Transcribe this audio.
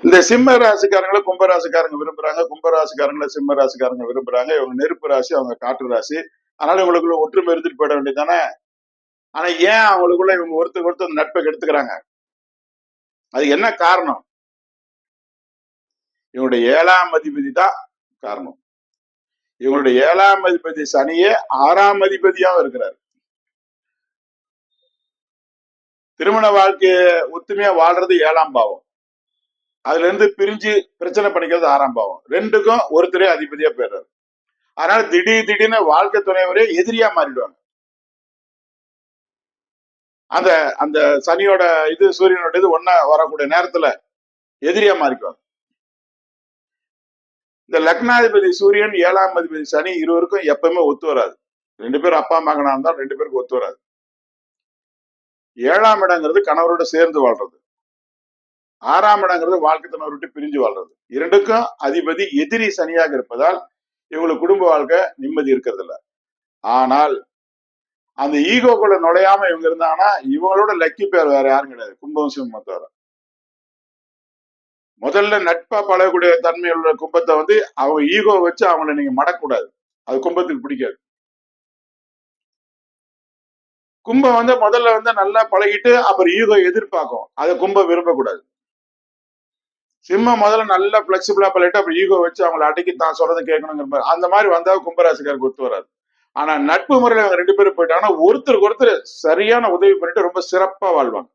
இந்த சிம்ம ராசிக்காரங்களை கும்பராசிக்காரங்க விரும்புறாங்க, கும்பராசிக்காரங்களை சிம்ம ராசிக்காரங்க விரும்புறாங்க. இவங்க நெருப்பு ராசி, அவங்க காற்று ராசி. அதனால இவங்களுக்குள்ள ஒற்றுமை இருந்துட்டு போயிட வேண்டியதானே. ஆனா ஏன் அவங்களுக்குள்ள இவங்க ஒருத்தருக்கு ஒருத்தர் நட்பை கெடுத்துக்கிறாங்க? அது என்ன காரணம்? இவங்களுடைய 7ஆம் அதிபதி தான் காரணம். இவங்களுடைய 7ஆம் அதிபதி சனியே 6ஆம் அதிபதியாவும் இருக்கிறார். திருமண வாழ்க்கைய ஒத்துமையா வாழ்றது 7ஆம் பாவம். அதுல இருந்து பிரிஞ்சு பிரச்சனை பண்ணிக்கிறது 6ஆம் பாவம். ரெண்டுக்கும் ஒருத்தரே அதிபதியா போயிடுறாரு. அதனால திடீர்னு வாழ்க்கை துணைவரே எதிரியா மாறிடுவாங்க. அந்த அந்த சனியோட இது சூரியனோட இது ஒன்னா வரக்கூடிய நேரத்துல எதிரியா மாறிக்குவாங்க. இந்த லக்னாதிபதி சூரியன் 7ஆம் அதிபதி சனி இருவருக்கும் எப்பவுமே ஒத்து வராது. 2 பேரும் அப்பா மகனா இருந்தா 2 பேருக்கு ஒத்து வராது. 7ஆம் இடங்கிறது கணவரோட சேர்ந்து வாழ்றது. 6ஆம் இடங்கிறது வாழ்க்கை துணை விட்டு பிரிஞ்சு வாழ்றது. இரண்டுக்கும் அதிபதி எதிரி சனியாக இருப்பதால் இவங்களுக்கு குடும்ப வாழ்க்கை நிம்மதி இருக்கிறது இல்ல. ஆனால் அந்த ஈகோக்குள்ள நுழையாம இவங்க இருந்தாங்கன்னா இவங்களோட லக்கி பேர் வேற யாரும் கிடையாது. கும்பம் சிம்மம் தவிர. முதல்ல நட்பா பழகக்கூடிய தன்மையுள்ள கும்பத்தை அவங்க ஈகோ வச்சு அவங்கள நீங்க மடக்கூடாது. அது கும்பத்துக்கு பிடிக்காது. கும்பம் முதல்ல நல்லா பழகிட்டு அப்புறம் ஈகோ எதிர்பார்க்கும். அதை கும்பம் விரும்பக்கூடாது. சிம்மம் முதல்ல நல்லா பிளெக்சிபிளா பழகிட்டு அப்புறம் ஈகோ வச்சு அவங்களை அடக்கி தான் சொல்றதை கேட்கணுங்கிற அந்த மாதிரி வந்தா கும்பராசிக்காருக்கு ஒத்து வராது. ஆனா நட்பு முறையில அவங்க 2 பேரும் போயிட்டாங்கன்னா ஒருத்தருக்கு ஒருத்தர் சரியான உதவி பண்ணிட்டு ரொம்ப சிறப்பா வாழ்வாங்க.